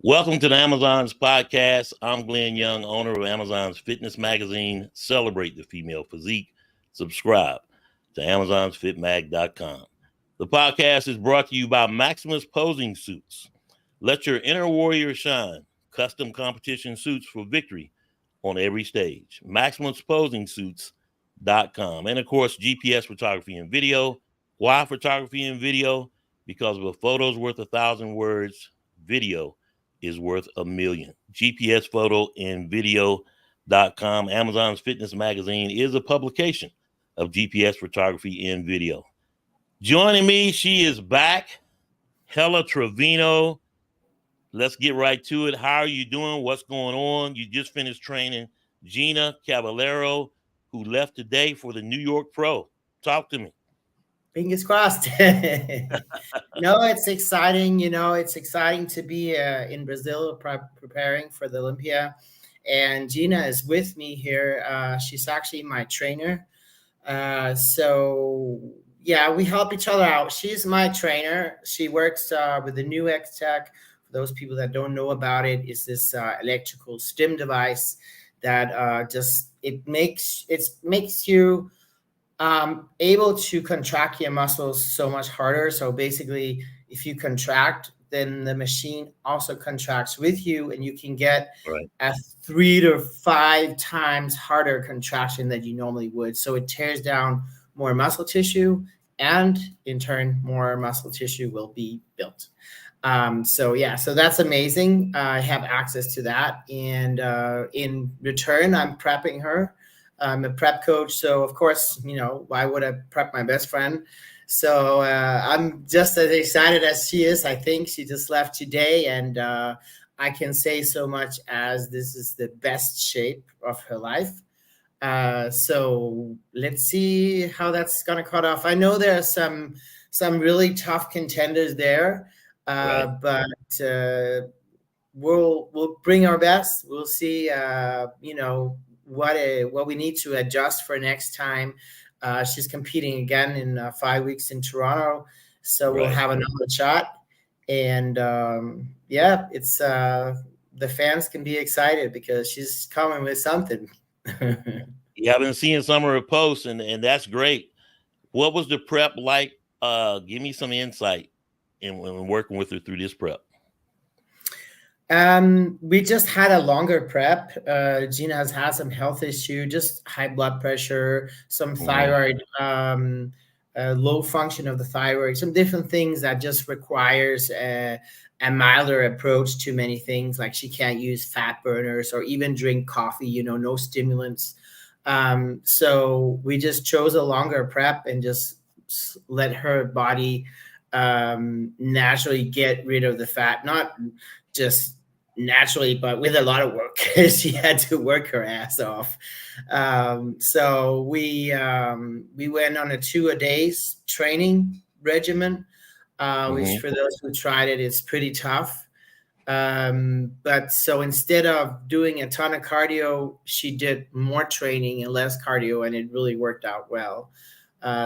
Welcome to the Amazon's podcast. I'm Glenn Young, owner of Amazon's fitness magazine, Celebrate the Female Physique. Subscribe to amazonsfitmag.com. The podcast is brought to you by Maximus Posing Suits. Let your inner warrior shine. Custom competition suits for victory on every stage. MaximusPosingSuits.com. And of course, GPS photography and video. Why photography and video? Because if a photo's worth 1,000 words, video is worth 1,000,000. GPS photo and video.com. Amazon's fitness magazine is a publication of GPS photography and video. Joining me, she is back, Helle Trevino. Let's get right to it. How are you doing? What's going on? You just finished training Gina Caballero, who left today for the New York Pro. Talk to me. Fingers crossed. No, it's exciting. It's exciting to be in Brazil preparing for the Olympia. And Gina is with me here. She's actually my trainer. So, yeah, we help each other out. She's my trainer. She works with the new X-Tech. For those people that don't know about it, it's this electrical stim device that it makes you able to contract your muscles so much harder. So basically, if you contract, then the machine also contracts with you, and you can get a 3 to 5 times harder contraction than you normally would. So it tears down more muscle tissue, and in turn, more muscle tissue will be built. So that's amazing. I have access to that, and in return, I'm prepping her. I'm a prep coach, so of course, why would I prep my best friend? So I'm just as excited as she is. I think she just left today, and I can say so much as this is the best shape of her life. So let's see how that's gonna cut off. I know there are some really tough contenders there, but we'll bring our best. We'll see. What we need to adjust for next time. She's competing again in 5 weeks in Toronto, so we'll have another shot. And it's the fans can be excited because she's coming with something. Yeah, I've been seeing some of her posts, and that's great. What was the prep like? Give me some insight in working with her through this prep. We just had a longer prep. Gina has had some health issue, just high blood pressure, some thyroid, low function of the thyroid, some different things that just requires a milder approach to many things. Like she can't use fat burners or even drink coffee, no stimulants. So we just chose a longer prep and just let her body naturally get rid of the fat, not just naturally, but with a lot of work. She had to work her ass off. So we went on a 2-a-days training regimen, which for those who tried it is pretty tough. But so instead of doing a ton of cardio, she did more training and less cardio, and it really worked out well.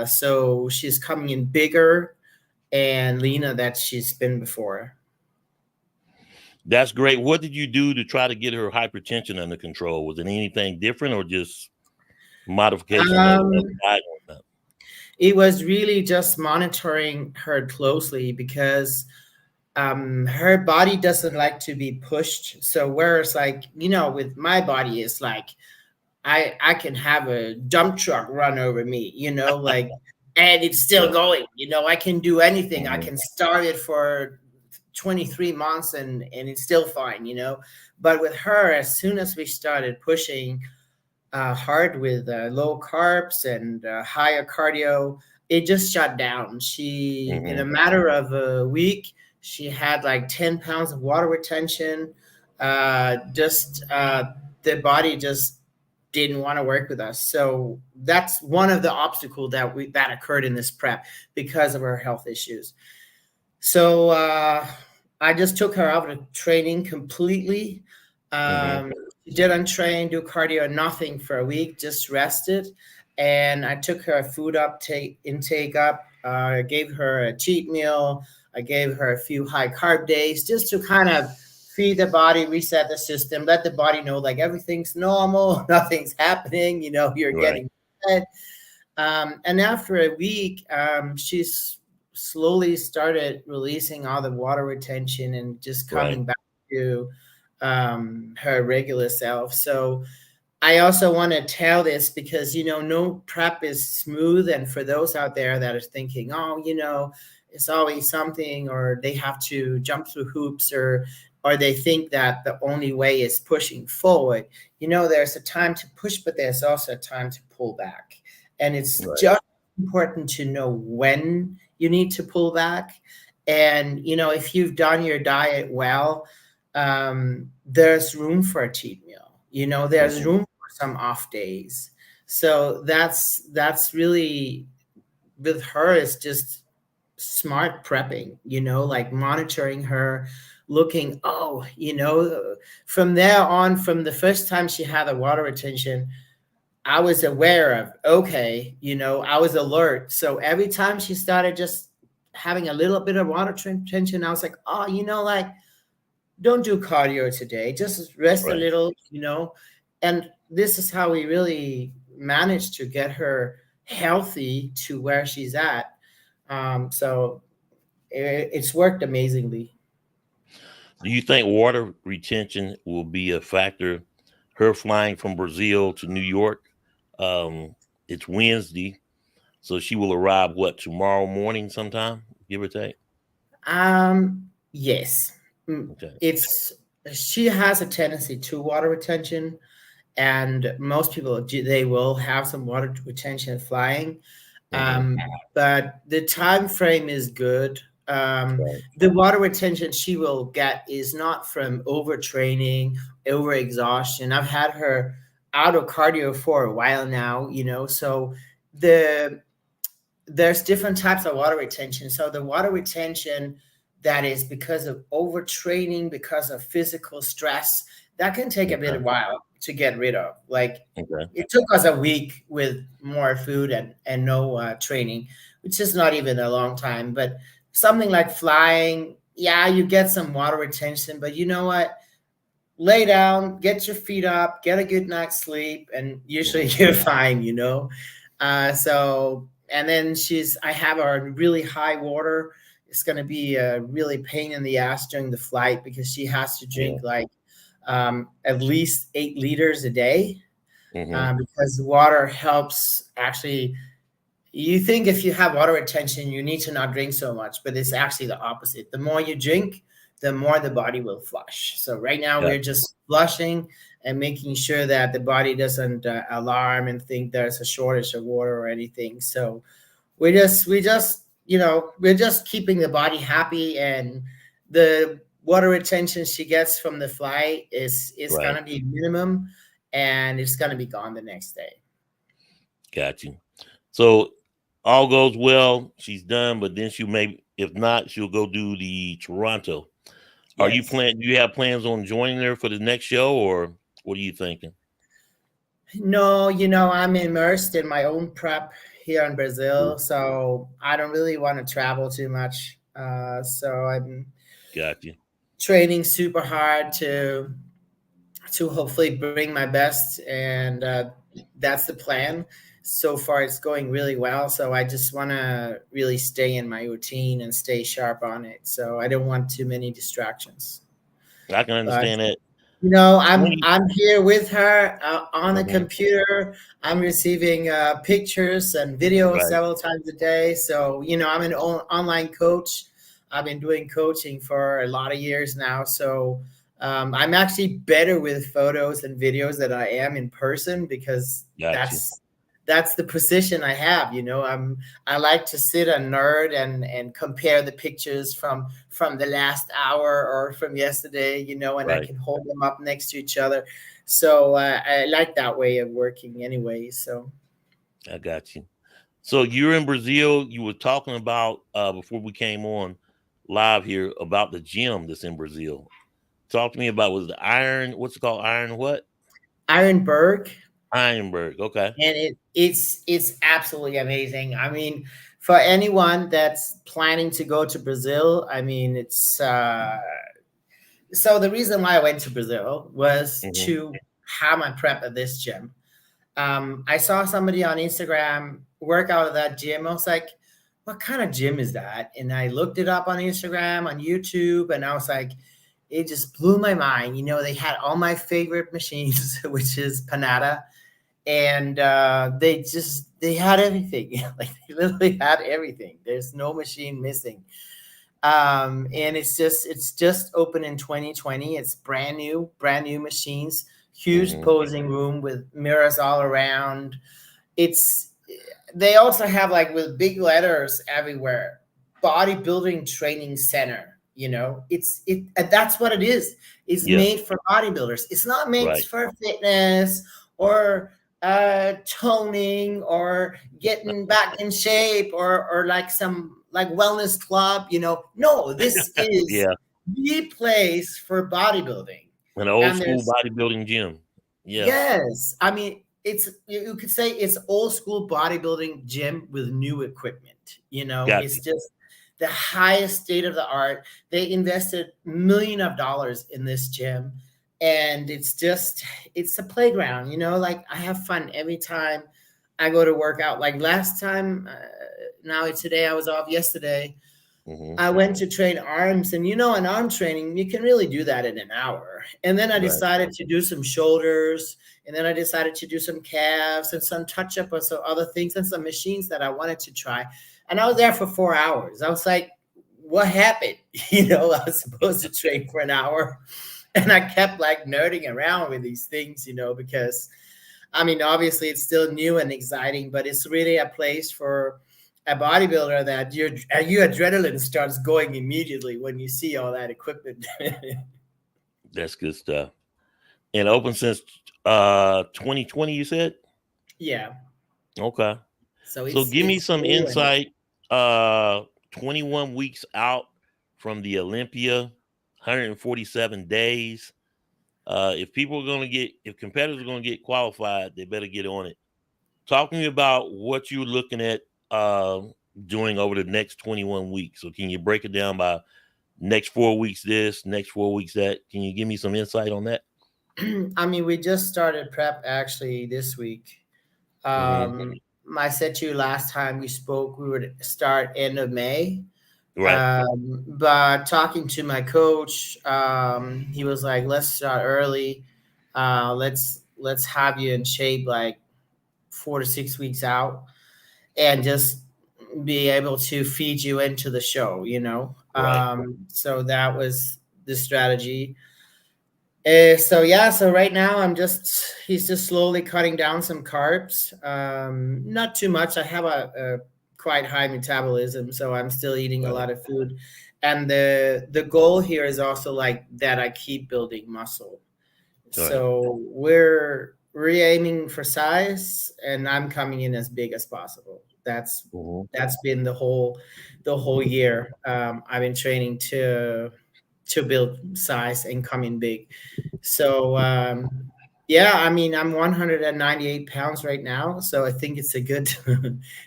So she's coming in bigger and leaner than she's been before. That's great. What did you do to try to get her hypertension under control? Was it anything different or just modification of diet? It was really just monitoring her closely because her body doesn't like to be pushed. So whereas with my body, it's like I can have a dump truck run over me, and it's still going. I can do anything. I can start it for 23 months and it's still fine, but with her, as soon as we started pushing hard with low carbs and higher cardio, it just shut down. She in a matter of a week, she had like 10 pounds of water retention. The body just didn't want to work with us. So that's one of the obstacles that occurred in this prep because of her health issues. So I just took her out of training completely. She didn't train, do cardio, nothing for a week, just rested. And I took her food intake up. I gave her a cheat meal. I gave her a few high carb days just to kind of feed the body, reset the system, let the body know like everything's normal, nothing's happening, you're Right. getting fed. And after a week, she's slowly started releasing all the water retention and just Right. coming back to her regular self. So I also want to tell this because, no prep is smooth. And for those out there that are thinking, oh, it's always something, or they have to jump through hoops, or they think that the only way is pushing forward, there's a time to push, but there's also a time to pull back. And it's Right. just important to know when you need to pull back. And, if you've done your diet well, there's room for a cheat meal. There's Mhm. room for some off days. So that's really, with her, is just smart prepping, like monitoring her, looking, from there on, from the first time she had a water retention, I was aware of, okay, I was alert. So every time she started just having a little bit of water retention, I was like, oh, like, don't do cardio today. Just rest a Right. little, And this is how we really managed to get her healthy to where she's at. So it's worked amazingly. Do you think water retention will be a factor? Her flying from Brazil to New York. It's Wednesday, so she will arrive what, tomorrow morning sometime, give or take. Yes. Okay. It's She has a tendency to water retention, and most people they will have some water retention flying. Hmm. But the time frame is good. Right. The water retention she will get is not from overtraining, over exhaustion. I've had her out of cardio for a while now, so the there's different types of water retention. So the water retention that is because of overtraining, because of physical stress, that can take a bit Okay. of while to get rid of. Like, Okay. it took us a week with more food and no training, which is not even a long time. But something like flying, yeah, you get some water retention, but you know what? Lay down, get your feet up, get a good night's sleep, and usually Hmm. you're fine, and then I have a really high water. It's going to be a really pain in the ass during the flight because she has to Yeah. drink like at least 8 liters a day, Hmm. because water helps actually. You think if you have water retention, you need to not drink so much, but it's actually the opposite. The more you drink, the more the body will flush. So right now Yeah. we're just flushing and making sure that the body doesn't alarm and think there's a shortage of water or anything. So we're just keeping the body happy, and the water retention she gets from the flight is Right. gonna be minimum, and it's gonna be gone the next day. Got you. So all goes well. She's done, but then she'll maybe, if not, she'll go do the Toronto. Are you Yes. plan? Do you have plans on joining her for the next show, or what are you thinking? No, I'm immersed in my own prep here in Mhm. Brazil, so I don't really want to travel too much. So I'm Got you. training super hard to hopefully bring my best, and that's the plan. So far, it's going really well. So I just want to really stay in my routine and stay sharp on it. So I don't want too many distractions. I can But understand that. I'm 20. I'm here with her on the Mhm. computer. I'm receiving pictures and videos Right. several times a day. So I'm an online coach. I've been doing coaching for a lot of years now. So I'm actually better with photos and videos than I am in person, because Got you. that's the position I have. I like to sit and nerd and compare the pictures from the last hour or from yesterday, and I Right. can hold them up next to each other. So I like that way of working anyway. So I got you. So you're in Brazil. You were talking about before we came on live here about the gym that's in Brazil. Talk to me about, was the Iron? What's it called? Iron what? Ironberg, Ironberg. Okay. and it's absolutely amazing. I mean, for anyone that's planning to go to Brazil, I mean, So the reason why I went to Brazil was Hmm. to have my prep at this gym. I saw somebody on Instagram work out of that gym. I was like, what kind of gym is that? And I looked it up on Instagram, on YouTube, and I was like, it just blew my mind. You know, they had all my favorite machines, which is Panada, and they had everything. Like they literally had everything. There's no machine missing. And it's just open in 2020. It's brand new machines, huge Hmm. posing room with mirrors all around. It's They also have, like, with big letters everywhere, bodybuilding training center. You know, that's what it is. It's Yeah. made for bodybuilders. It's not made Right. for fitness or toning or getting back in shape or like some like wellness club. You know, no, this is Yeah. the place for bodybuilding. An old And school there's bodybuilding gym. Yeah. Yes, I mean, you could say it's old school bodybuilding gym with new equipment. You know, Got it's you. just the highest state of the art. They invested million of dollars in this gym, and it's a playground. You know, like I have fun every time I go to work out. Like last time, now it's today. I was off yesterday. Hmm. I went to train arms, and you know, in arm training, you can really do that in an hour. And then I Right. decided to do some shoulders, and then I decided to do some calves and some touch up or some other things and some machines that I wanted to try. And I was there for 4 hours. I was like, what happened? You know, I was supposed to train for an hour. And I kept like nerding around with these things, you know, because I mean, obviously it's still new and exciting, but it's really a place for a bodybuilder that your adrenaline starts going immediately when you see all that equipment. That's good stuff. And open since 2020, you said? Yeah. Okay. So So give me it's some new and insight. Uh 21 weeks out from the Olympia, 147 days. If competitors are gonna get qualified, they better get on it. Talk to me about what you're looking at doing over the next 21 weeks. So can you break it down by next 4 weeks this, next 4 weeks that? Can you give me some insight on that? I mean, we just started prep actually this week. Hmm. I said to you last time we spoke, we would start end of May. Right. But talking to my coach, he was like, "Let's start early. Let's have you in shape like 4 to 6 weeks out, and just be able to feed you into the show." You know, Right. so that was the strategy. So yeah, so right now he's just slowly cutting down some carbs. Not too much. I have a quite high metabolism, so I'm still eating a Right. lot of food. And the goal here is also like that I keep building muscle. Right. So we're aiming for size, and I'm coming in as big as possible. Hmm. That's been the whole year. I've been training to build size and come in big. So yeah, I mean, I'm 198 pounds right now, so I think it's a good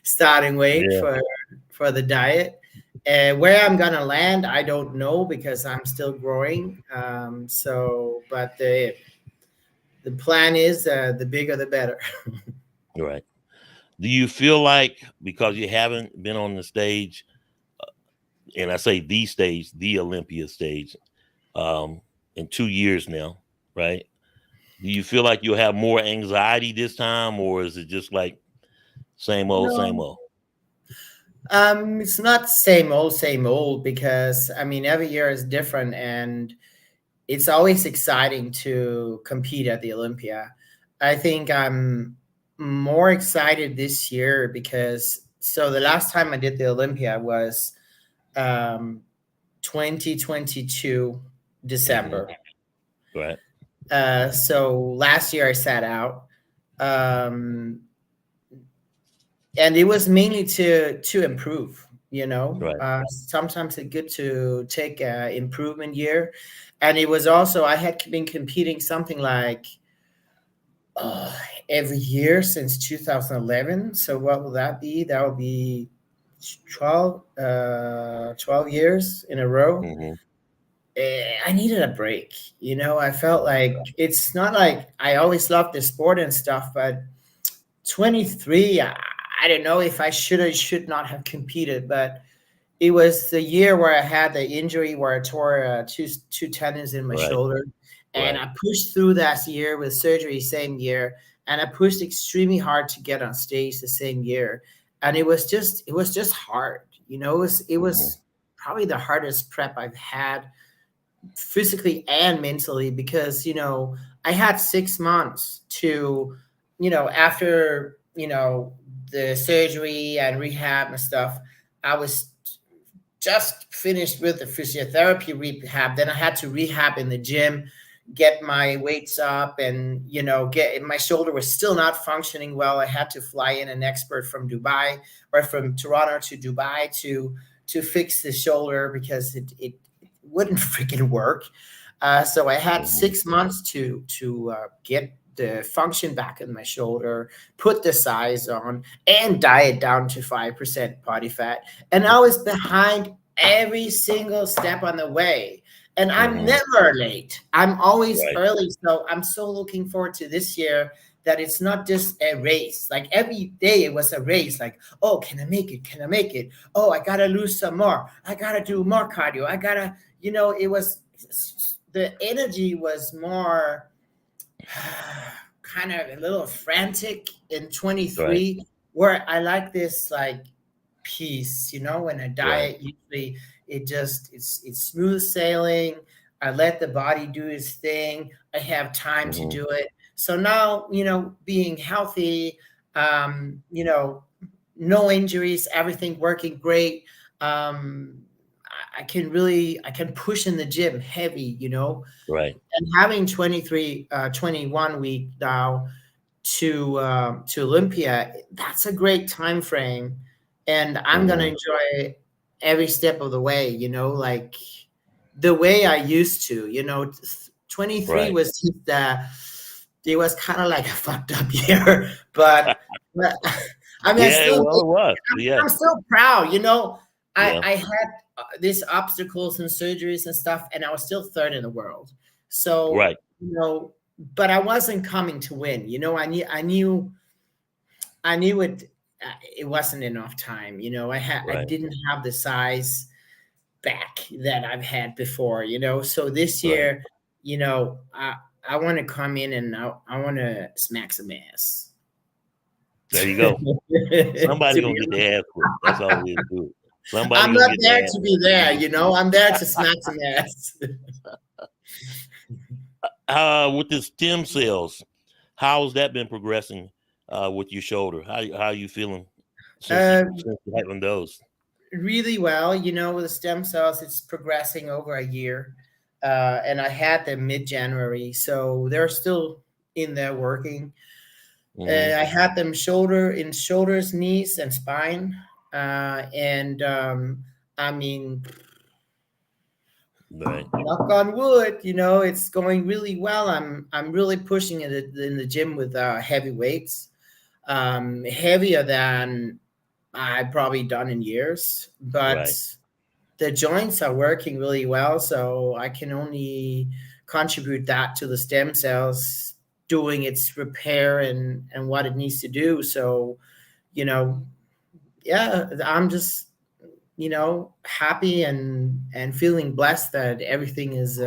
starting weight Yeah. for the diet. Where I'm gonna land, I don't know because I'm still growing. But the plan is the bigger the better. Right. Do you feel like because you haven't been on the stage, and I say the stage, the Olympia stage, um, in 2 years now, right? Do you feel like you'll have more anxiety this time, or is it just like same old, same No, old? it's not same old because I mean every year is different, and it's always exciting to compete at the Olympia. I think I'm more excited this year because so the last time I did the Olympia was um, 2022 Hmm. December. Right. So last year I sat out, um, and it was mainly to improve. You know, Right. sometimes it's good to take a improvement year, and it was also I had been competing something like uh, every year since 2011. So what will that be? That would be 12 years in a row. Hmm. I needed a break. I felt like it's not like I always loved the sport and stuff, but 23, I don't know if I should or should not have competed, but it was the year where I had the injury where I tore two tendons in my Right. shoulder, and Right. I pushed through that year with surgery same year, and I pushed extremely hard to get on stage the same year, and it was just hard. It Hmm. was probably the hardest prep I've had physically and mentally because I had 6 months to after the surgery and rehab and stuff. I was just finished with the physiotherapy rehab. Then I had to rehab in the gym, get my weights up, and get my shoulder was still not functioning well. I had to fly in an expert from Dubai or from Toronto to Dubai to fix the shoulder because it wouldn't freaking work. So I had Hmm. 6 months to get the function back in my shoulder, put the size on, and diet down to 5% body fat. And I was behind every single step on the way. And I'm Hmm. never late. I'm always Right. early. So I'm so looking forward to this year that it's not just a race. Like every day it was a race. Like, oh, can I make it? Can I make it? Oh, I gotta lose some more. I gotta do more cardio. I gotta, it was the energy was more kind of a little frantic in Right. 23, where I like this like peace, when I Right. diet usually it's smooth sailing. I let the body do its thing. I have time to Hmm. do it. So now, being healthy, no injuries, everything working great. I can push in the gym heavy, Right. and having 21 week now to Olympia, that's a great time frame, and I'm gonna Hmm. enjoy every step of the way. Like the way I used to. 23 Right. was just it was kind of like a fucked up year, but I mean, Yeah. Well, it was. I'm Yes. still proud. Yeah. I had these obstacles and surgeries and stuff, and I was still third in the world. So, Right. but I wasn't coming to win. I knew it. It wasn't enough time. I Right. didn't have the size back that I've had before. So this Right. year, I want to come in and I want to smack some ass. There you go. Somebody To gonna be get their ass whooped. That's all it is to it. Somebody I'm gonna not get there their ass to be whooped. there, I'm there to smack some ass. With the stem cells, how's that been progressing with your shoulder? How you feeling Um, since you having those? really well, with the stem cells, it's progressing over a year. And I had them mid-January, so they're still in there working. Hmm. I had them shoulders, knees, and spine. And I mean, Right. knock on wood, it's going really well. I'm really pushing it in the gym with heavy weights, heavier than I've probably done in years, but Right. the joints are working really well. So I can only contribute that to the stem cells doing its repair and what it needs to do. So, you know, yeah, I'm just, happy and feeling blessed that everything is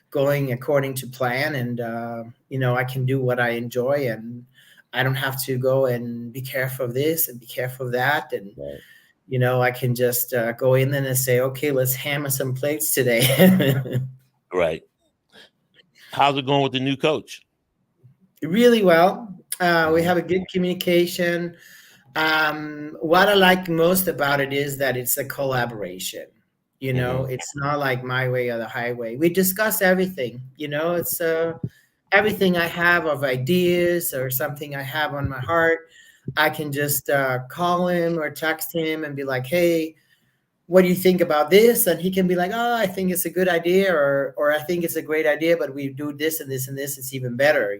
going according to plan. And, I can do what I enjoy, and I don't have to go and be careful of this and be careful of that. And, Right. I can just go in there and say, okay, let's hammer some plates today. Right. How's it going with the new coach? Really well. We Hmm. have a good communication. What I like most about it is that it's a collaboration. Hmm. It's not like my way or the highway. We discuss everything. It's everything I have of ideas or something I have on my heart. I can just call him or text him and be like, hey, what do you think about this? And he can be like, oh, I think it's a good idea, or I think it's a great idea, but we do this and this and this, it's even better.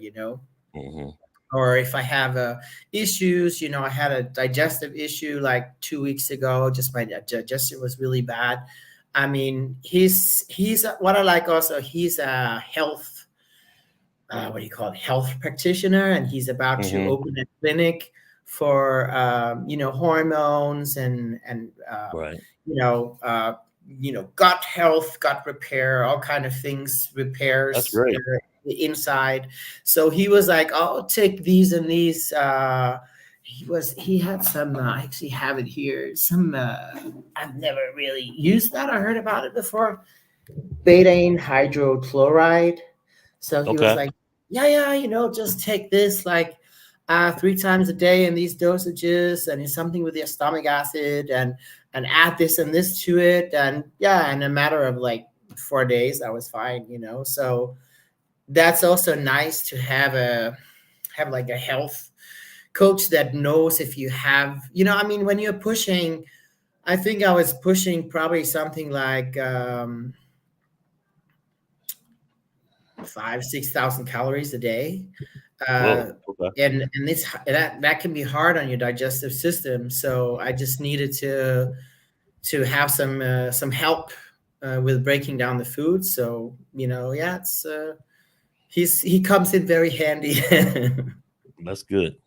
Hmm. Or if I have issues, I had a digestive issue like 2 weeks ago. Just my digestion was really bad. I mean, he's what I like also. He's a health, what do you call it, health practitioner, and he's about to Mm-hmm. open a clinic for hormones and Right. gut health, gut repair, all kind of things, That's repairs great. the inside. So he was like, I'll take these and these. He had some. I actually have it here. Some I've never really used that. I heard about it before. Betaine hydrochloride. So he was Okay. like, yeah, just take this like 3 times a day in these dosages, and it's something with your stomach acid, and add this and this to it, and yeah, in a matter of like 4 days, I was fine. So that's also nice to have like a health coach that knows if you have, I mean, when you're pushing, I think I was pushing probably something like 5,000-6,000 calories a day. Whoa. uh, Okay. and this that can be hard on your digestive system. So I just needed to have some help with breaking down the food. So yeah, it's he comes in very handy. That's good.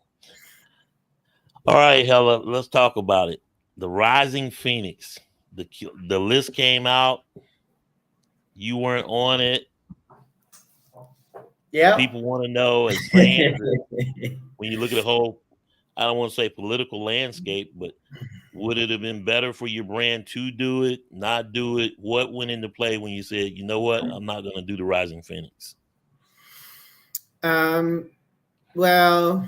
All right, Hella, let's talk about it. The Rising Phoenix. The list came out. You weren't on it. Yeah. People want to know as fans, when you look at the whole, I don't want to say political landscape, but would it have been better for your brand to do it, not do it? What went into play when you said, you know what, I'm not going to do the Rising Phoenix? Well,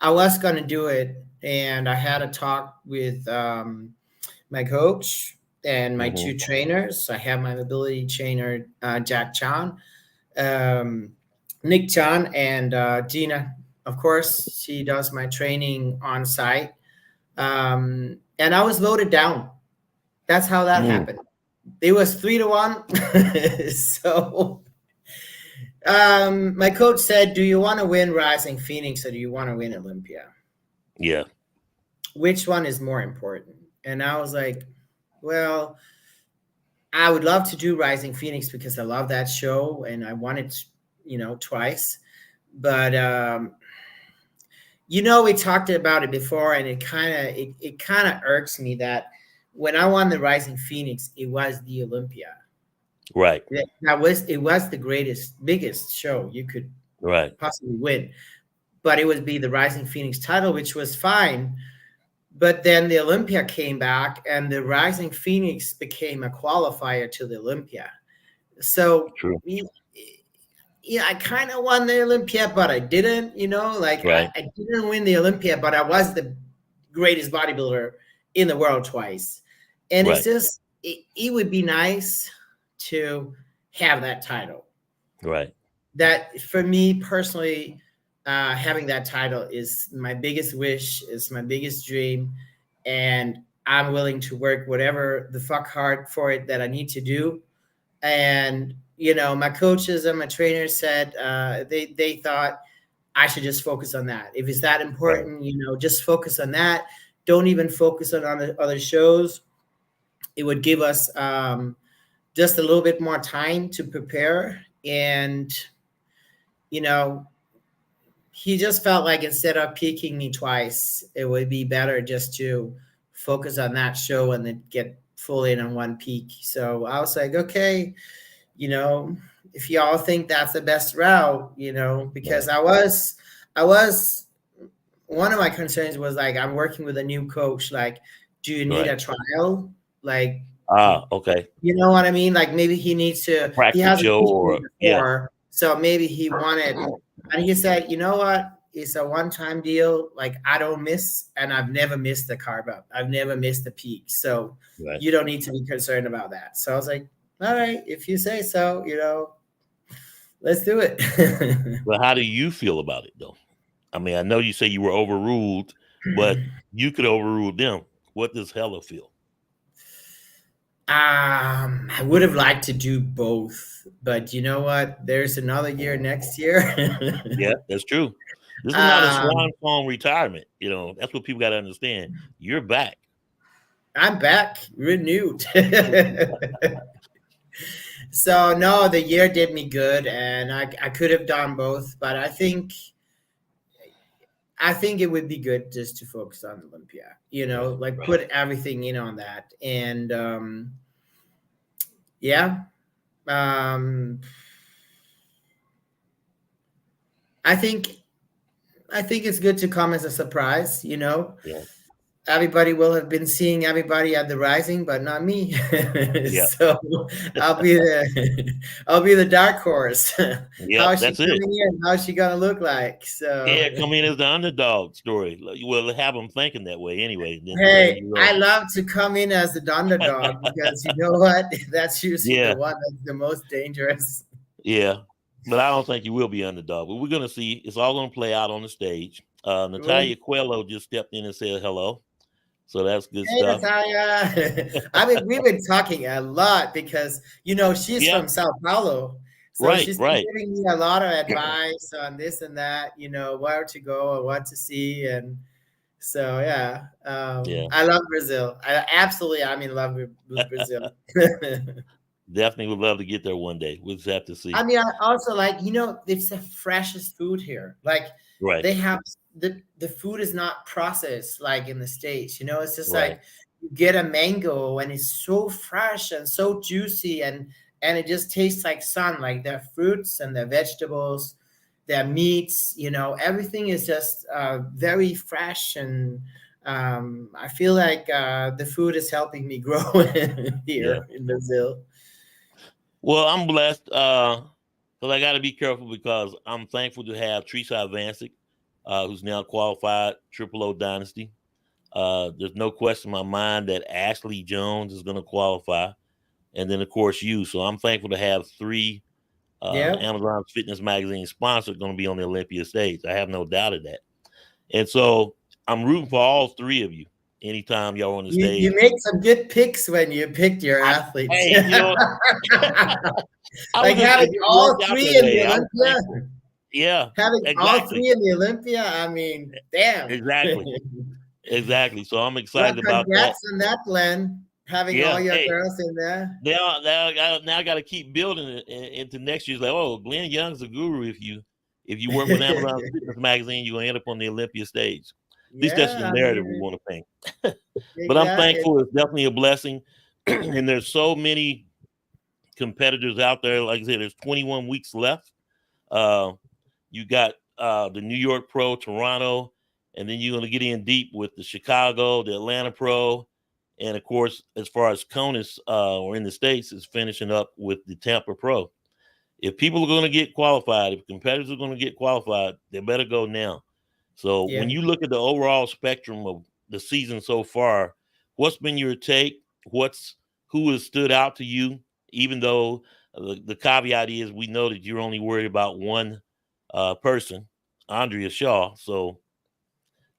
I was gonna do it, and I had a talk with my coach and my Mm-hmm. two trainers. I have my mobility trainer, Jack Chan, um, Nick Chan, and Gina. Of course, she does my training on site. And I was voted down. That's how that Mm. happened. It was 3-1. So my coach said, "Do you want to win Rising Phoenix or do you want to win Olympia? Yeah. Which one is more important?" And I was like, well, I would love to do Rising Phoenix because I love that show and I won it, twice. But we talked about it before, and it kind of irks me that when I won the Rising Phoenix, it was the Olympia. Right. It was the biggest show you could Right. possibly win, but it would be the Rising Phoenix title, which was fine. But then the Olympia came back, and the Rising Phoenix became a qualifier to the Olympia. So True. I kind of won the Olympia, but I didn't. Like Right. I didn't win the Olympia, but I was the greatest bodybuilder in the world twice. And it's Right. just it would be nice to have that title. Right. That for me personally, having that title is my biggest wish, is my biggest dream, and I'm willing to work whatever the fuck hard for it that I need to do. And my coaches and my trainers said they thought I should just focus on that. If it's that Right. important, just focus on that. Don't even focus on other shows. It would give us just a little bit more time to prepare. And he just felt like instead of picking me twice, it would be better just to focus on that show and then get full in on one peak. So I was like, okay, if y'all think that's the best route, because Right. I was, one of my concerns was like, I'm working with a new coach. Like, do you need Right. a trial? Like, Ah, okay. you know what I mean? Like maybe he Practice hasn't show beaten me or yeah. before. So maybe he wanted, and he said, you know what? It's a one-time deal. Like I don't miss, and I've never missed the carb up. I've never missed the peak. So Right. you don't need to be concerned about that. So I was like, all right, if you say so, let's do it. Well, how do you feel about it though? I mean, I know you say you were overruled, but you could overrule them. What does Hella feel? I would have liked to do both, but you know what? There's another year next year. Yeah, that's true. This is not a um, swan song retirement. That's what people got to understand. You're back. I'm back, renewed. So no, the year did me good, and I could have done both, but I think it would be good just to focus on Olympia. Right, like right. put everything in on that, and yeah, um, I think I think it's good to come as a surprise. Yeah, Everybody will have been seeing everybody at the Rising, but not me. yeah, So I'll be the I'll be the dark horse. yeah. How is she That's it. coming in? How's she gonna look like? So Yeah, come in as the underdog story. Well, have them thinking that way anyway. Then hey, you I go. love to come in as the underdog because you know what? That's usually the Yeah, one that's the most dangerous. yeah. But I don't think you will be underdog. But we're gonna see. It's all gonna play out on the stage. Well, Natalia Coelho just stepped in and said hello. So that's good hey, stuff. Natalia. I mean, we've been talking a lot because she's Yeah, from Sao Paulo, so right, she's been right. giving me a lot of advice on this and that. Where to go and what to see, and so yeah, Yeah, I love Brazil. I'm in love with Brazil. definitely would love to get there one day. We'll just have to I see. mean, I also like, it's the freshest food here. Like Right, they have the food is not processed like in the States. It's just right. like you get a mango and it's so fresh and so juicy and it just tastes like sun, like their fruits and their vegetables, their meats, everything is just very fresh and I feel like the food is helping me grow Yeah. here in Brazil. Well, I'm blessed because I got to be careful because I'm thankful to have Teresa Avancic, who's now qualified Triple O Dynasty. There's no question in my mind that Ashley Jones is going to qualify, and then of course you. So I'm thankful to have three Yeah. Amazon Fitness Magazine sponsors going to be on the Olympia stage. I have no doubt of that, and so I'm rooting for all three of you. Anytime y'all on the You stage, make some good picks when you picked your I athletes. hey, I Like was just having it all worked out three that in the way. I was thankful. Olympia, Yeah, having all exactly. three in the Olympia, I mean, damn. Exactly. Exactly. So I'm Well, excited about that. congrats on that, Glenn, having all Yeah. your Hey, girls in there. now I got to keep building it into next year's like, oh, Glenn Young's a guru. If you work with Amazon Fitness Magazine, you're gonna end up on the Olympia stage. At least that's the Yeah, I narrative we mean, want to paint. But I'm exactly. thankful. It's definitely a blessing. And there's so many competitors out there. Like I said, there's 21 weeks left. Uh, you got the New York Pro, Toronto, and then you're going to get in deep with the Chicago, the Atlanta Pro, and of course, as far as CONUS or in the States, is finishing up with the Tampa Pro. If people are going to get qualified, if competitors are going to get qualified, they better go now. So when Yeah. you look at the overall spectrum of the season so far, what's been your take? Who has stood out to you? Even though the caveat is we know that you're only worried about one person, Andrea Shaw. So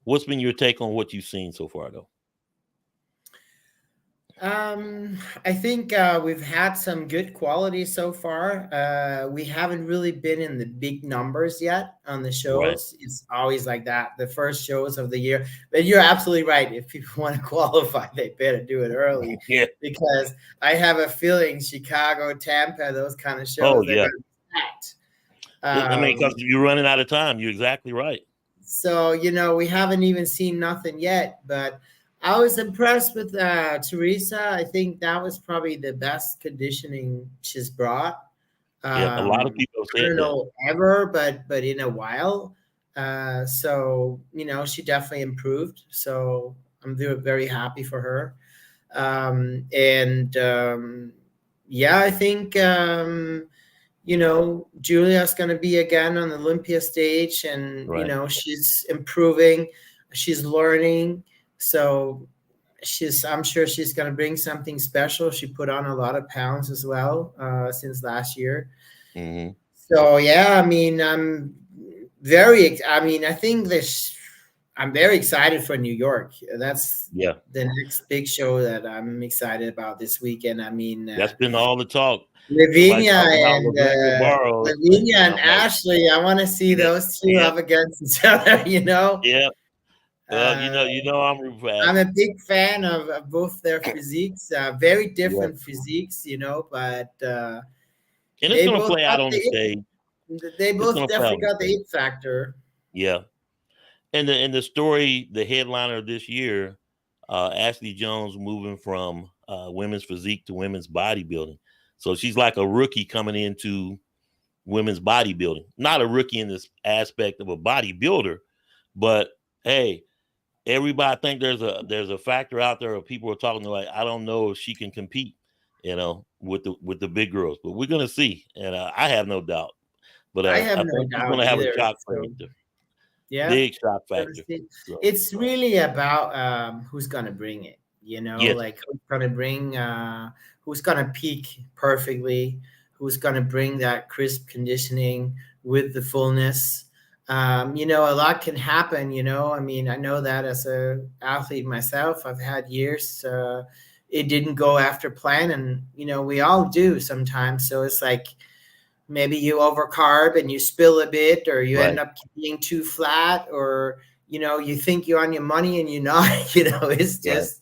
what's been your take on what you've seen so far, though? I think we've had some good quality so far. We haven't really been in the big numbers yet on the Right. shows. It's always like that, the first shows of the year. But you're absolutely right. If people want to qualify, they better do it early Yeah. because I have a feeling Chicago, Tampa, those kind of Oh, shows, they're yeah. going to be packed. I mean, because Um, you're running out of time. You're exactly right. so, we haven't even seen nothing yet, but I was impressed with Teresa. I think that was probably the best conditioning she's brought. Yeah. A lot of people I said don't that. know ever, but in a while. So, she definitely improved. So I'm very happy for her. And yeah, I think Julia's going to be again on the Olympia stage, and Right. she's improving, she's learning. So I'm sure she's going to bring something special. She put on a lot of pounds as well since last year. Mm-hmm. So yeah, I mean, I mean, I think this. I'm very excited for New York. That's Yeah. the next big show that I'm excited about this weekend. I mean, That's been all the talk. Everybody's Lavinia talking about and Laverne Barrow, Lavinia and and I'm like, Ashley. I want to see yeah, those two yeah, up against each other. yeah. I'm rooting for I'm a Ashley. big fan of both their physiques, very Yeah, different physiques, but and it's they gonna both play got out on the the stage. they It's both gonna play out definitely on the got the stage. it factor. Yeah, and the story, the headliner of this year, Ashley Jones moving from women's physique to women's bodybuilding. So she's like a rookie coming into women's bodybuilding. Not a rookie in this aspect of a bodybuilder, but hey, everybody think there's a factor out there of people are talking like, I don't know if she can compete, with the big girls, but we're gonna see, and I have no doubt. But I I have no think she's doubt gonna have a either. shock So factor, yeah, big shock gonna factor. see. So It's really about who's gonna bring it. yes, Like who's gonna bring, who's gonna peak perfectly, who's gonna bring that crisp conditioning with the fullness. A lot can happen. I mean, I know that as a athlete myself, I've had years. It didn't go after plan, and we all do sometimes. So it's like maybe you overcarb and you spill a bit, or you end right, up being too flat, or you think you're on your money and you're not. It's right, just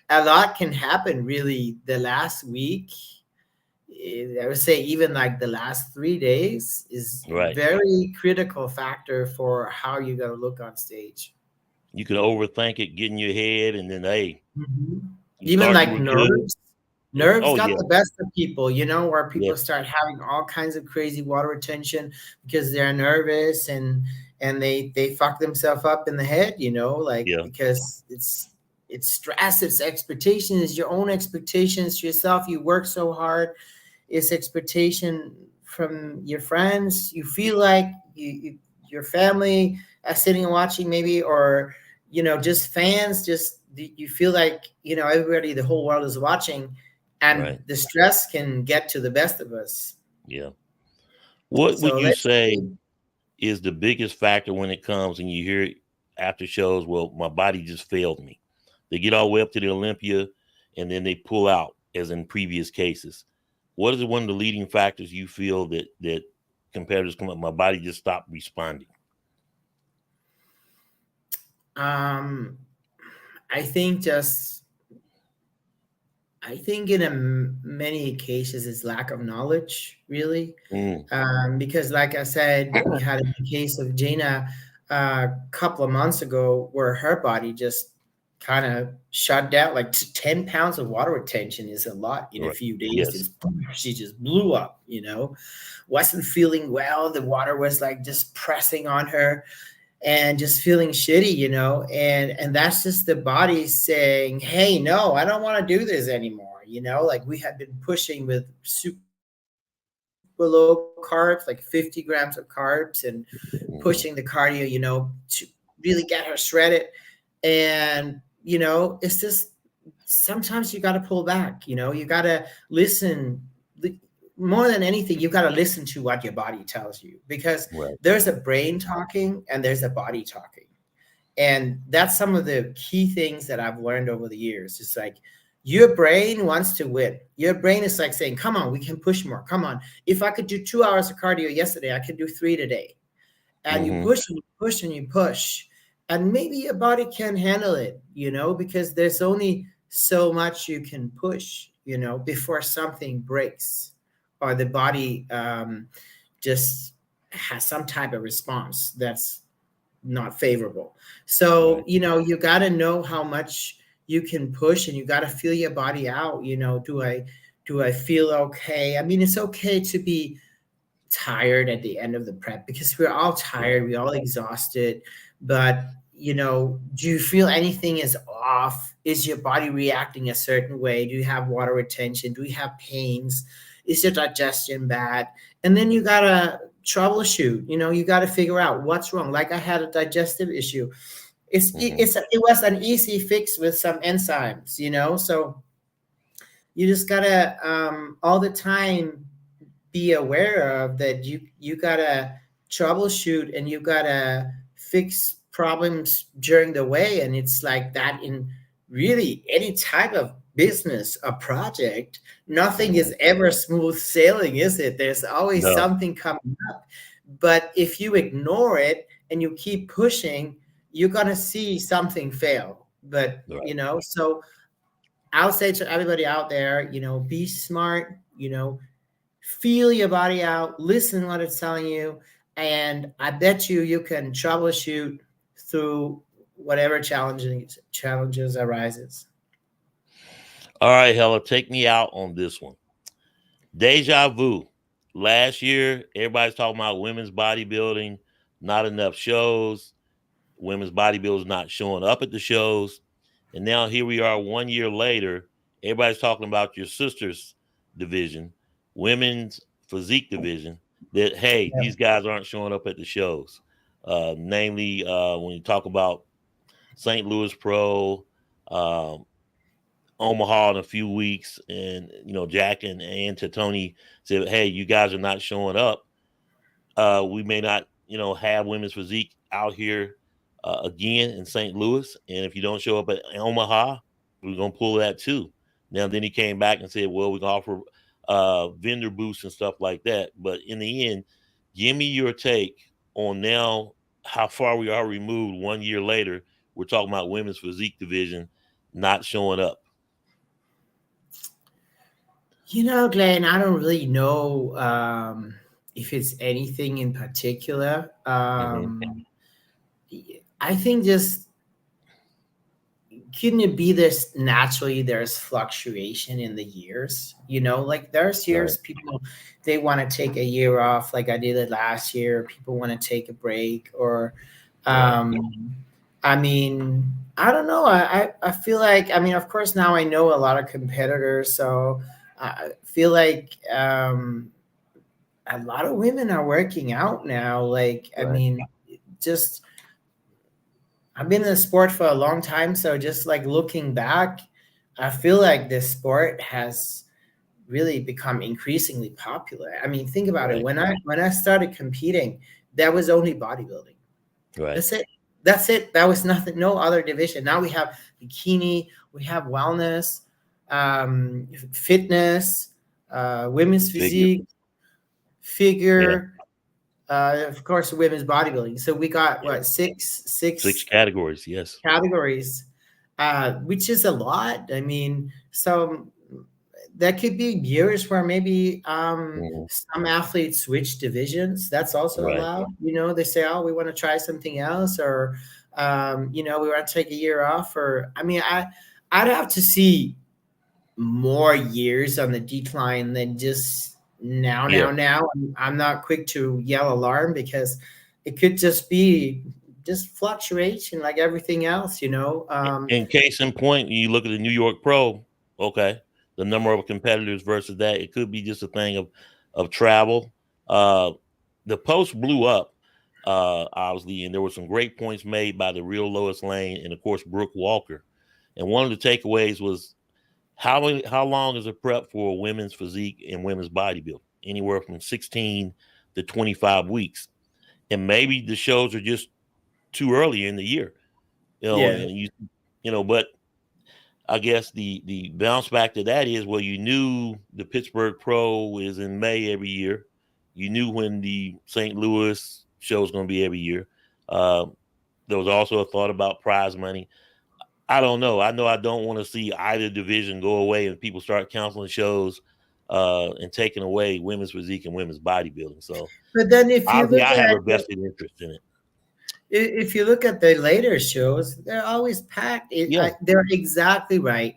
a lot can happen really the last week. I would say even like the last 3 days is right. very critical factor for how you're going to look on stage. You can overthink it, get in your head, and then hey, Mhm. you Even thought you like were good. nerves Oh got yeah, the best of people, where yeah, people start having all kinds of crazy water retention because they're nervous, and they fuck themselves up in the head, like, yeah, because it's stress, it's expectation, it's your own expectations to yourself. You work so hard, it's expectation from your friends. You feel like your family are sitting and watching maybe, or just fans. Just you feel like everybody, the whole world is watching, and right, the stress can get to the best of us. yeah. What would So you let's say see. is the biggest factor when it comes and you hear after shows, well, my body just failed me. They get all the way up to the Olympia and then they pull out, as in previous cases. What is one of the leading factors you feel that competitors come up, my body just stopped responding? um I think just I think in many cases it's lack of knowledge, really. Mm, Because, like I said, we had a case of Jana a couple of months ago where her body just kind of shut down. Like 10 pounds of water retention is a lot in a right. few days. Yes. Just she just blew up. Wasn't feeling well. The water was like just pressing on her, and just feeling shitty, and that's just the body saying, hey, no, I don't want to do this anymore. Like we had been pushing with super low carbs, like 50 grams of carbs, and pushing the cardio, to really get her shredded. And it's just sometimes you got to pull back. You got to listen. More than anything, you got to listen to what your body tells you, because Right. there's a brain talking and there's a body talking. And that's some of the key things that I've learned over the years. It's like your brain wants to win. Your brain is like saying, come on, we can push more. Come on. If I could do 2 hours of cardio yesterday, I could do 3 today. And you Mm-hmm. push and you push and you push. And maybe your body can handle it, because there's only so much you can push, before something breaks, or the body just has some type of response that's not favorable. So, Right. you got to know how much you can push, and you got to feel your body out. Do I feel okay? I mean, it's okay to be tired at the end of the prep, because we're all Right. tired, we're all exhausted. But, do you feel anything is off? Is your body reacting a certain way? Do you have water retention? Do you have pains? Is your digestion bad? And then you gotta troubleshoot. You gotta figure out what's wrong. Like I had a digestive issue. Mm-hmm. It was an easy fix with some enzymes. So you just gotta all the time be aware of that. You gotta troubleshoot, and you gotta fix problems during the way. And it's like that in really any type of business, a project. Nothing Mm-hmm. is ever smooth sailing, is it? There's always No. something coming up. But if you ignore it and you keep pushing, you're gonna see something fail. But Right. so I'll say to everybody out there, be smart, feel your body out, listen what it's telling you, and I bet you can troubleshoot through whatever challenges arises. All right, Hella, take me out on this one. Deja vu. Last year, everybody's talking about women's bodybuilding, not enough shows, women's bodybuilders not showing up at the shows. And now here we are 1 year later. Everybody's talking about your sister's division, women's physique division, that, hey, Yeah. these guys aren't showing up at the shows. Namely, when you talk about St. Louis Pro, um, Omaha in a few weeks, and Jack and to Tony said, "Hey, you guys are not showing up. We may not, have women's physique out here again in St. Louis, and if you don't show up at Omaha, we're gonna pull that too." Now, then he came back and said, "Well, we can offer vendor booths and stuff like that." But in the end, give me your take on now how far we are removed 1 year later. We're talking about women's physique division not showing up. Glenn, I don't really know if it's anything in particular. Mm-hmm. I think just couldn't it be this naturally there's fluctuation in the years, like there's Right. years people they want to take a year off like I did it last year, people want to take a break, or Right. I mean, I don't know. I feel like, I mean, of course, now I know a lot of competitors, so I feel like a lot of women are working out now. Like, I Right. mean, just I've been in the sport for a long time, so just like looking back, I feel like this sport has really become increasingly popular. I mean, think about it. Right. When I started competing, there was only bodybuilding. Right. That's it. That's it. That was nothing, no other division. Now we have bikini, we have wellness, fitness, women's Figure. physique, Yeah. figure, of course, women's bodybuilding. So we got Yeah. what, six Six six categories. Yes. categories, which is a lot. I mean, so there could be years where maybe Mhm. some athletes switch divisions. That's also Right. allowed. They say, "Oh, we want to try something else," or we want to take a year off. Or I mean, I'd have to see more years on the decline than just now, Yeah. now, now. I'm not quick to yell alarm because it could just be just fluctuation like everything else. In case in point, you look at the New York Pro. Okay, the number of competitors versus that, it could be just a thing of travel. Uh, the post blew up, obviously, and there were some great points made by the real Lois Lane and of course Brooke Walker. And one of the takeaways was how long is a prep for a women's physique and women's bodybuilding? Anywhere from 16 to 25 weeks. And maybe the shows are just too early in the year, Yeah. and but I guess the bounce back to that is, well, you knew the Pittsburgh Pro is in May every year. You knew when the St. Louis show is going to be every year. Uh, there was also a thought about prize money. I don't know. I know I don't want to see either division go away and people start canceling shows and taking away women's physique and women's bodybuilding. So But then if you obviously, look I have at a vested interest in it. if you look at the later shows, they're always packed. Yeah, They're exactly right.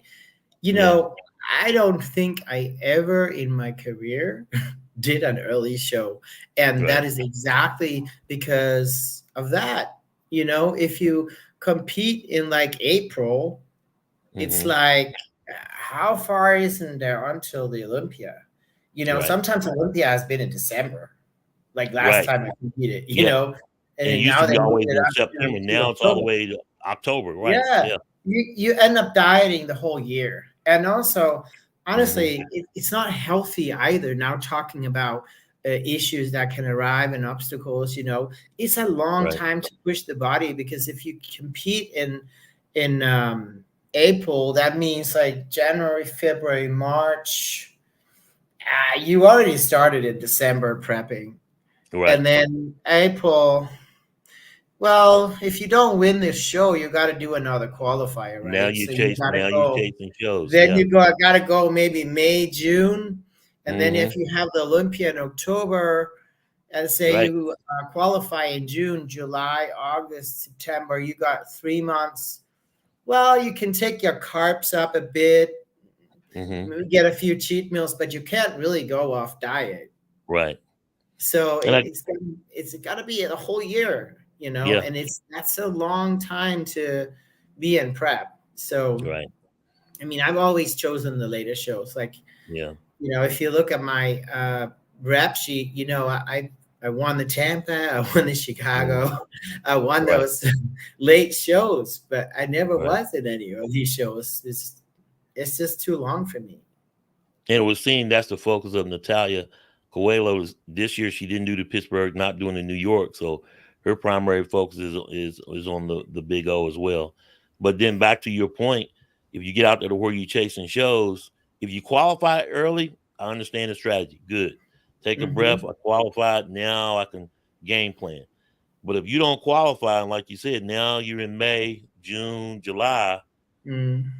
You yeah, know, I don't think I ever in my career did an early show. And right. that is exactly because of that. If you compete in like April, it's Hmm. like, how far isn't there until the Olympia? Right, Sometimes Olympia has been in December, like last right. time I competed, Yeah. and And it then used now to they be moved always it in up September. to Now it's all the October. way to October. Right. Yeah, Yeah. you end up dieting the whole year, and also, Hmm. honestly, it's not healthy either. Now talking about issues that can arrive and obstacles, it's a long Right. time to push the body because if you compete in April, that means like January, February, March. You already started in December prepping, Right. and then April. Well, if you don't win this show, you got to do another qualifier, Now right? you So you chase. got to Now you go. chasing shows. Then Yeah. you got to go maybe May, June, and then Mm-hmm. if you have the Olympia in October, and say Right. you qualify in June, July, August, September, you got 3 months. Well, you can take your carbs up a bit, Mm-hmm. maybe get a few cheat meals, but you can't really go off diet. Right. So And I, it's got to be a whole year, yeah. and that's a long time to be in prep. So Right. I mean, I've always chosen the later shows. Like, Yeah. if you look at my rap sheet, I won the Tampa, I won the Mm, Chicago, I won right. those late shows, but I never Right. was in any of these shows. It's just too long for me. And it was seen that's the focus of Natalia Coelho. This year she didn't do the Pittsburgh, not doing the New York. So her primary focus is on the Big O as well. But then back to your point, if you get out there to where you're chasing shows, if you qualify early, I understand the strategy. Good. Take a breath. Hmm. I qualified. Now I can game plan. But if you don't qualify, and like you said, now you're in May, June, July, Mm.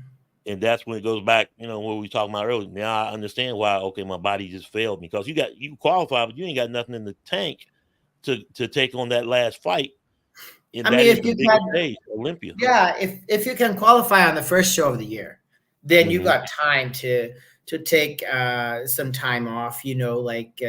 and that's when it goes back, what we talking about earlier. Now I understand why. Okay, my body just failed me because you qualify, but you ain't got nothing in the tank to take on that last fight, and I that mean, is if the you biggest can, stage, Olympia. yeah, if you can qualify on the first show of the year, then you Hmm. got time to take some time off. Like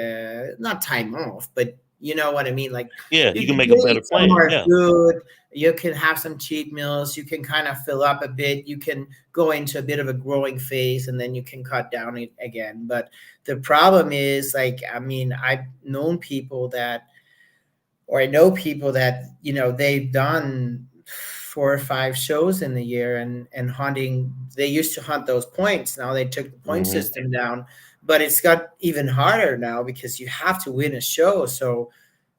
not time off, but you know what I mean. Like Yeah, you you can can make a go better eat plan. somewhere Yeah. good. You can have some cheat meals. You can kind of fill up a bit. You can go into a bit of a growing phase, and then you can cut down it again. But the problem is, like, I mean, I've known people that or I know people that they've done 4 or 5 shows in the year and hunting. They used to hunt those points. Now they took the point Hmm. system down, but it's got even harder now because you have to win a show. So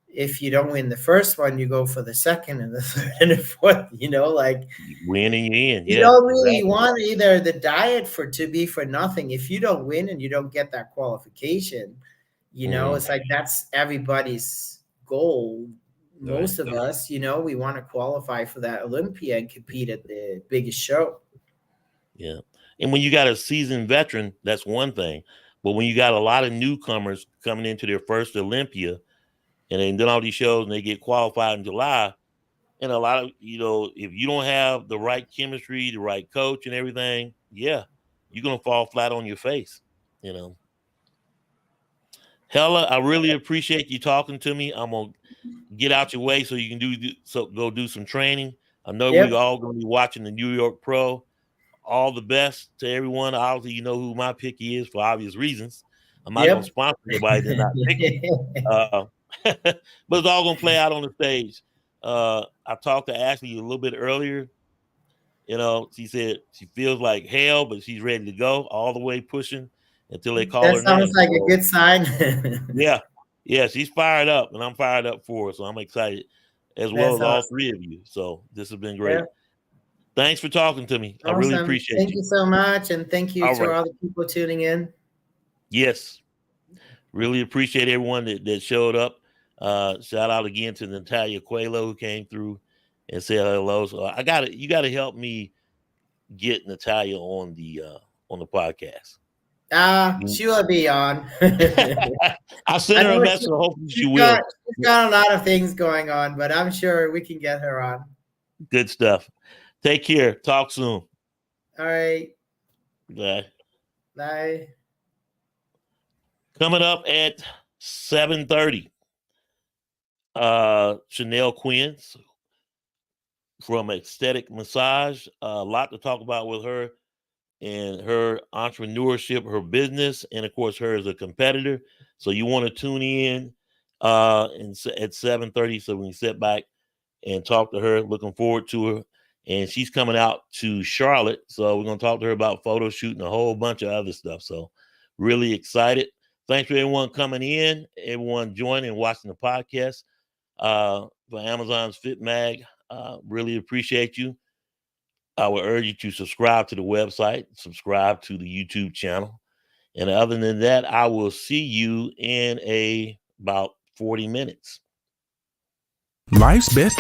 if you don't win the first one, you go for the second and the third and the fourth. Like You win and you in. you Yeah, don't really exactly. want either the diet to be for nothing. If you don't win and you don't get that qualification, Hmm. it's like that's everybody's goal. Right. Most of us, we want to qualify for that Olympia and compete at the biggest show. Yeah. And when you got a seasoned veteran, that's one thing. But when you got a lot of newcomers coming into their first Olympia and they done all these shows and they get qualified in July, and a lot of, if you don't have the right chemistry, the right coach and everything, yeah, you're gonna fall flat on your face, you know. Hella, I really appreciate you talking to me. I'm gonna get out your way so you can go do some training. I know we Yep, all gonna be watching the New York Pro. All the best to everyone. Obviously, you know who my picky is for obvious reasons. I'm not gonna yep. sponsor nobody that's not picky. Uh, but it's all gonna play out on the stage. I talked to Ashley a little bit earlier. She said she feels like hell, but she's ready to go all the way pushing until they call That her sounds name. like a So good sign. yeah, yeah, she's fired up, and I'm fired up for her. So I'm excited, as well That's as all awesome. three of you. So this has been Yeah, great. Thanks for talking to me. I really awesome. appreciate Thank you. you so much, and thank you All to right. all the people tuning in. Yes. Really appreciate everyone that showed up. Shout out again to Natalia Coelho who came through and said hello. So you gotta help me get Natalia on the podcast. Mm. She will be on. I sent I her a know message, hopefully she she's got will. she's got a lot of things going on, but I'm sure we can get her on. Good stuff. Take care. Talk soon. All right. Bye. Bye. Coming up at 7:30. Chanel Quinn from Aesthetic Massage. A lot to talk about with her and her entrepreneurship, her business, and of course her as a competitor. So you want to tune in at 7:30 so we can sit back and talk to her. Looking forward to her. And she's coming out to Charlotte. So we're gonna talk to her about photo shooting, a whole bunch of other stuff. So really excited. Thanks for everyone coming in, everyone joining and watching the podcast. For Amazon's Fit Mag. Really appreciate you. I would urge you to subscribe to the website, subscribe to the YouTube channel. And other than that, I will see you in about 40 minutes. Life's best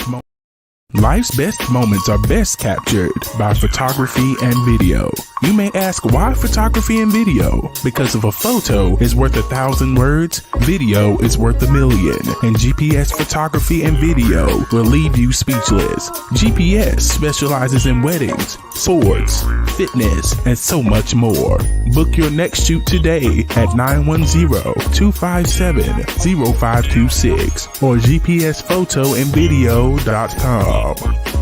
Life's best moments are best captured by photography and video. You may ask, why photography and video? Because if a photo is worth 1,000 words, video is worth 1,000,000. And GPS photography and video will leave you speechless. GPS specializes in weddings, sports, fitness, and so much more. Book your next shoot today at 910-257-0526 or gpsphotoandvideo.com.